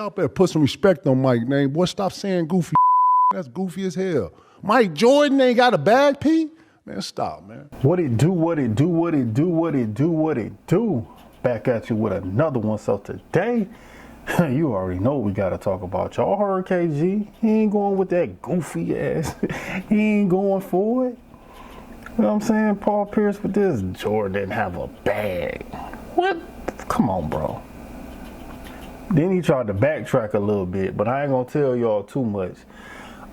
Y'all better put some respect on Mike name. Boy, stop saying goofy. That's goofy as hell. Mike Jordan ain't got a bag, P? Man, stop, man. What it do, what it do, what it do, what it do, what it do. Back at you with another one. So today, you already know we got to talk about. Y'all heard KG. He ain't going with that goofy ass. He ain't going for it. You know what I'm saying? Paul Pierce with this. Jordan didn't have a bag. What? Come on, bro. Then he tried to backtrack a little bit, but I ain't going to tell y'all too much.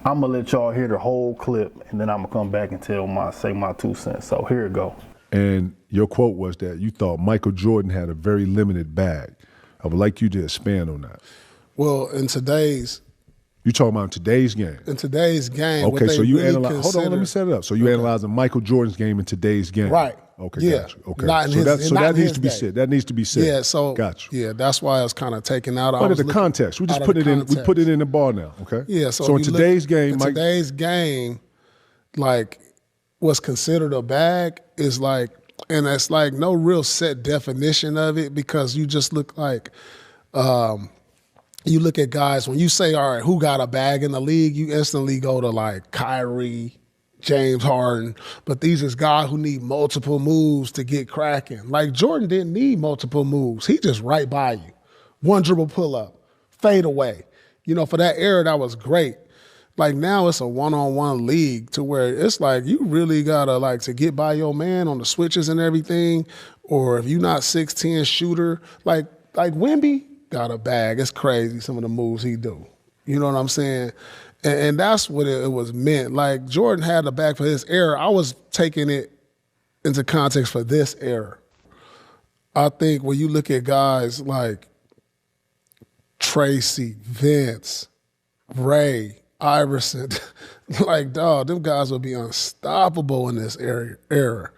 I'm going to let y'all hear the whole clip, and then I'm going to come back and say my 2 cents. So here it go. And your quote was that you thought Michael Jordan had a very limited bag. I would like you to expand on that. Well, in today's... You talking about today's game? In today's game. Okay, so you really hold on, let me set it up. So you analyzing Michael Jordan's game in today's game. Right. Okay, yeah. Got you. Okay. So that needs to be said. That needs to be said. Yeah, so got you. Yeah, that's why I was kind of taken out. But in the context. We just put it in. We put it in the bar now, okay? Yeah, so in today's game, Mike, today's game, like what's considered a bag is like, and it's like no real set definition of it because you just look like you look at guys, when you say, all right, who got a bag in the league, you instantly go to like Kyrie, James Harden, but these is guys who need multiple moves to get cracking. Like Jordan didn't need multiple moves. He just right by you. One dribble pull up, fade away. You know, for that era, that was great. Like now it's a one-on-one league to where it's like you really gotta like to get by your man on the switches and everything, or if you're not 6'10" shooter, like Wemby got a bag. It's crazy some of the moves he do. You know what I'm saying? And that's what it was meant. Like Jordan had a bag for his era. I was taking it into context for this era. I think when you look at guys like Tracy, Vince, Ray, Iverson, like, dog, them guys would be unstoppable in this era.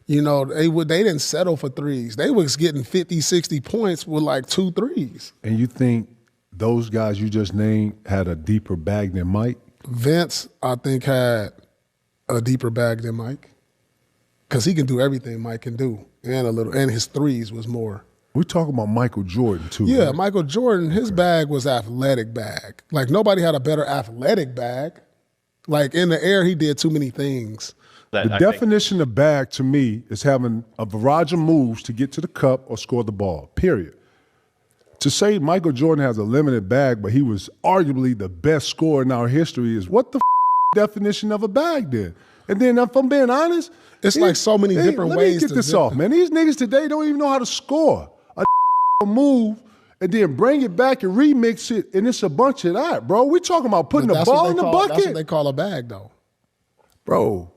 You know, they didn't settle for threes. They was getting 50, 60 points with like 2 threes. And you think those guys you just named had a deeper bag than Mike? Vince, I think, had a deeper bag than Mike because he can do everything Mike can do and his threes was more. We're talking about Michael Jordan, too. Yeah, right? Michael Jordan, his bag was athletic bag. Like, nobody had a better athletic bag. Like, in the air, he did too many things. The definition of bag, to me, is having a variety of moves to get to the cup or score the ball, period. To say Michael Jordan has a limited bag, but he was arguably the best scorer in our history is what the definition of a bag then? And then, if I'm being honest, it's like so many different ways to get this off, man. These niggas today don't even know how to score a move and then bring it back and remix it, and it's a bunch of that, bro. We talking about putting the ball in the bucket. That's what they call a bag, though. Bro,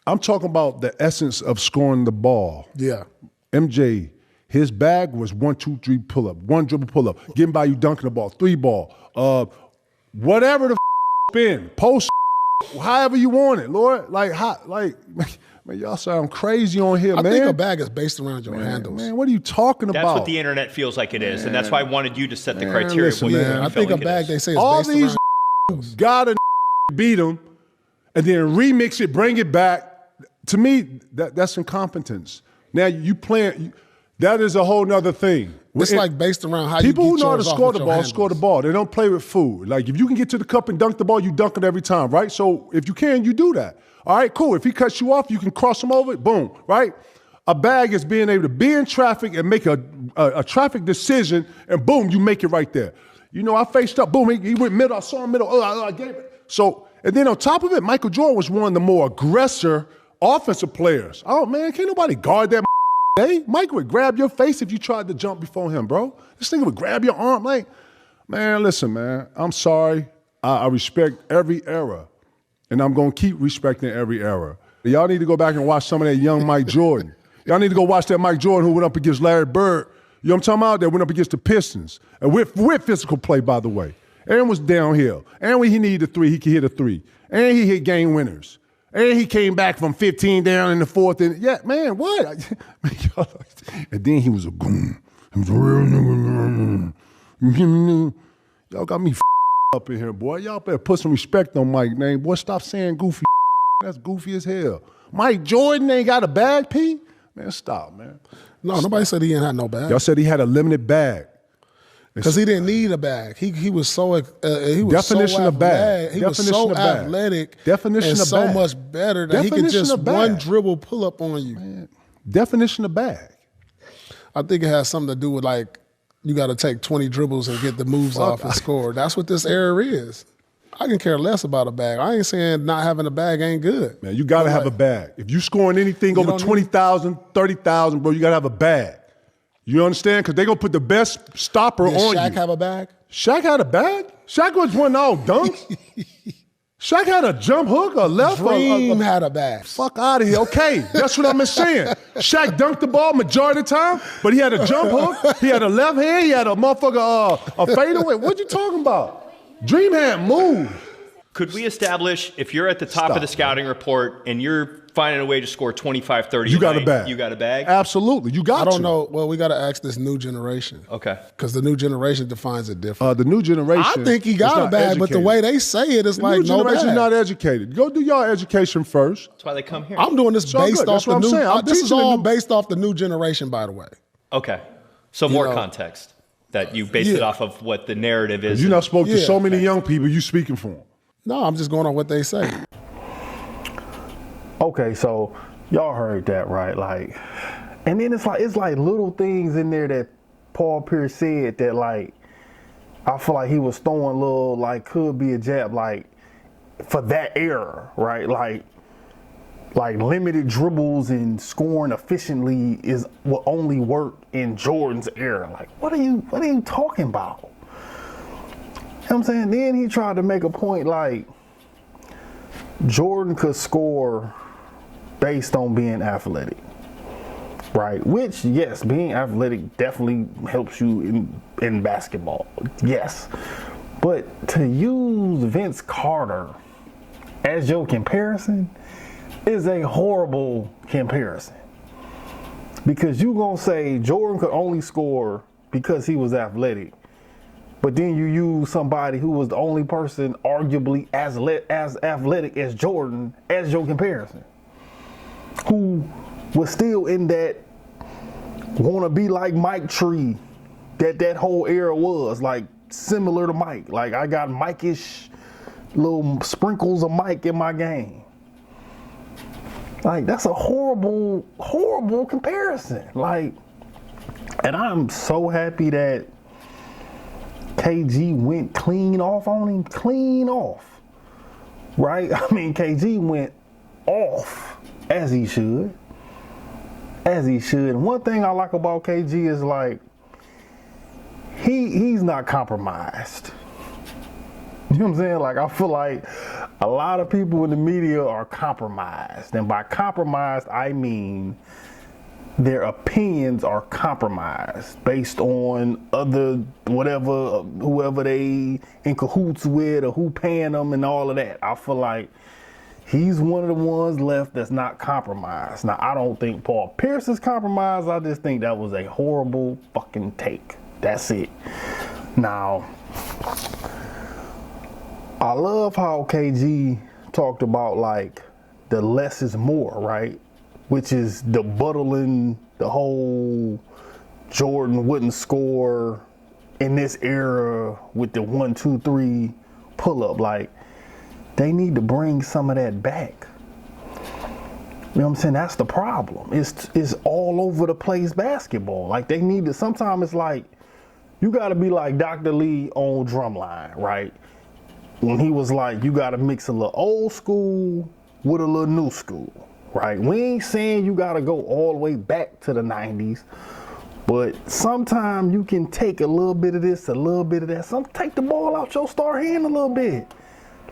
I'm talking about the essence of scoring the ball. Yeah. MJ, his bag was 1, 2, 3 pull up, 1 dribble pull up, getting by you dunking the ball, 3 ball, whatever the spin, post, however you want it, Lord. Man, y'all sound crazy on here, man. I think a bag is based around your handles. Man, what are you talking about? That's what the internet feels like it is, and that's why I wanted you to set the criteria. Listen, man, I think a bag, they say, is all based these around gotta beat them and then remix it, bring it back. To me, that's incompetence. Now you playing, that is a whole nother thing. It's like based around how people you get who know how to yours score off the with ball, your score the handles. ball. They don't play with food. Like if you can get to the cup and dunk the ball, you dunk it every time, right? So if you can, you do that. All right, cool. If he cuts you off, you can cross him over, boom, right? A bag is being able to be in traffic and make a traffic decision, and boom, you make it right there. You know, I faced up, boom, he went middle, I saw him middle, I gave it. So, and then on top of it, Michael Jordan was one of the more aggressor offensive players. Oh, man, can't nobody guard that day. Mike would grab your face if you tried to jump before him, bro. This nigga would grab your arm. Like, man, listen, man, I'm sorry. I respect every era, and I'm going to keep respecting every era. Y'all need to go back and watch some of that young Mike Jordan. Y'all need to go watch that Mike Jordan who went up against Larry Bird. You know what I'm talking about? That went up against the Pistons. And with physical play, by the way. And was downhill. And when he needed a 3, he could hit a 3. And he hit game winners. And he came back from 15 down in the 4th. And yeah, man, what? And then he was a goon. He was a real nigga. Y'all got me up in here, boy. Y'all better put some respect on Mike name. Boy, stop saying goofy. That's goofy as hell. Mike Jordan ain't got a bag, P? Man, stop, man. No, nobody said he ain't had no bag. Y'all said he had a limited bag. Because he didn't need a bag. He was so Definition so of bag. athletic. He was Definition so of bag. athletic Definition and of so bag. much better that he could Definition just of bag. one dribble pull up on you. Definition of bag. I think it has something to do with like you got to take 20 dribbles and get the moves off and score. That's what this era is. I can care less about a bag. I ain't saying not having a bag ain't good. Man, you got to have a bag. If you scoring anything over 20,000, 30,000, bro, you got to have a bag. You understand? Because they're going to put the best stopper Did on Shaq you. have a bag? Shaq had a bag? Shaq was winning all dunks. Shaq had a jump hook, a left. Dream had a bag. Fuck out of here. Okay, that's what I'm saying. Shaq dunked the ball majority of the time, but he had a jump hook. He had a left hand. He had a motherfucker, a fadeaway. What you talking about? Dream had moves. Could we establish if you're at the top of the scouting report and you're finding a way to score 25, 30 You got a night, bag. you got a bag? Absolutely. You got to. I don't know. Well, we got to ask this new generation. Okay. Because the new generation defines it different. The new generation. I think he got is a not bag, but the educated. way they say it is The like new no generation is bag. not educated. Go do your education first. That's why they come here. I'm doing this It's all based good. off That's the what I'm new. saying. I'm This is teaching the all new- based off the new generation, by the way. Okay. So more know. context that you based it off of what the narrative is. You not spoke to Yeah. so many young people. You speaking for them. No, I'm just going on what they say. Okay, so y'all heard that, right? Like, and then it's like little things in there that Paul Pierce said that like I feel like he was throwing little like could be a jab like for that era, right? Like limited dribbles and scoring efficiently will only work in Jordan's era. Like, what are you talking about? You know what I'm saying? Then he tried to make a point like Jordan could score based on being athletic, right? Which, yes, being athletic definitely helps you in basketball, yes. But to use Vince Carter as your comparison is a horrible comparison. Because you gonna say Jordan could only score because he was athletic, but then you use somebody who was the only person arguably as athletic as Jordan as your comparison, who was still in that wanna be like Mike tree that whole era was, like similar to Mike. Like I got Mike-ish little sprinkles of Mike in my game. Like that's a horrible, horrible comparison. Like, and I'm so happy that KG went clean off on him, clean off, right? I mean, KG went off as he should. And one thing I like about KG is like, he's not compromised. You know what I'm saying? Like, I feel like a lot of people in the media are compromised. And by compromised, I mean their opinions are compromised based on whoever they in cahoots with or who paying them and all of that. I feel like he's one of the ones left that's not compromised. Now, I don't think Paul Pierce is compromised. I just think that was a horrible fucking take. That's it. Now, I love how KG talked about like the less is more, right? Which is debuttaling the whole Jordan wouldn't score in this era with the 1, 2, 3 pull up. Like, they need to bring some of that back. You know what I'm saying? That's the problem. It's all over the place basketball. Like, they need to, sometimes it's like, you gotta be like Dr. Lee on Drumline, right? When he was like, you gotta mix a little old school with a little new school. Right? We ain't saying you gotta go all the way back to the 90s, but sometimes you can take a little bit of this, a little bit of that. Take the ball out your star hand a little bit.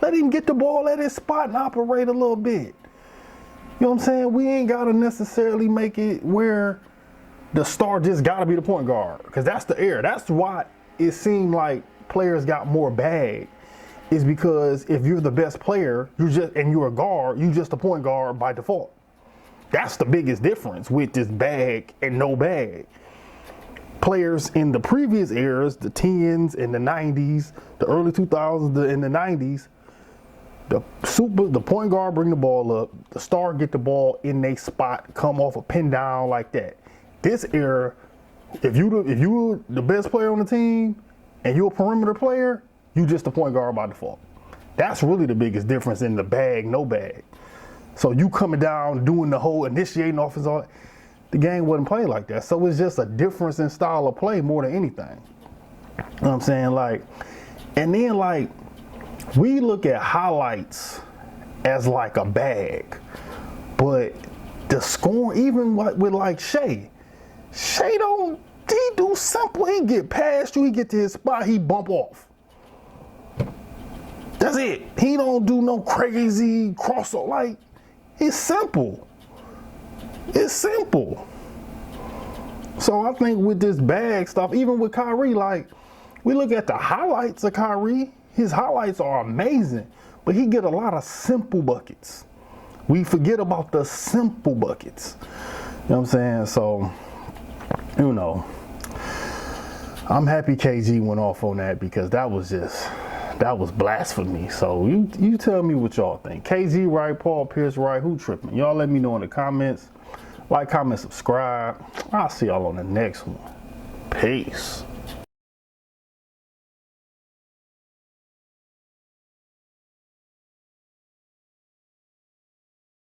Let him get the ball at his spot and operate a little bit. You know what I'm saying? We ain't gotta necessarily make it where the star just gotta be the point guard, because that's the era. That's why it seemed like players got more bag. Is because if you're the best player, and you're a guard, you just a point guard by default. That's the biggest difference with this bag and no bag. Players in the previous eras, the 10s and the 90s, the early 2000s and the 90s, the point guard bring the ball up, the star get the ball in their spot, come off a pin down like that. This era, if you the best player on the team and you're a perimeter player, you just a point guard by default. That's really the biggest difference in the bag, no bag. So you coming down, doing the whole initiating offense, all the game wasn't played like that. So it's just a difference in style of play more than anything. You know what I'm saying? Like, and then like, we look at highlights as like a bag, but the scoring, even with like Shea he do simple, he get past you, he get to his spot, he bump off. That's it. He don't do no crazy crossover. Like, it's simple. It's simple. So I think with this bag stuff, even with Kyrie, like, we look at the highlights of Kyrie, his highlights are amazing, but he get a lot of simple buckets. We forget about the simple buckets. You know what I'm saying? So, you know, I'm happy KG went off on that because that was blasphemy. So you tell me what y'all think. KG right, Paul Pierce right, who tripping? Y'all let me know in the comments. Like, comment, subscribe. I'll see y'all on the next one. Peace.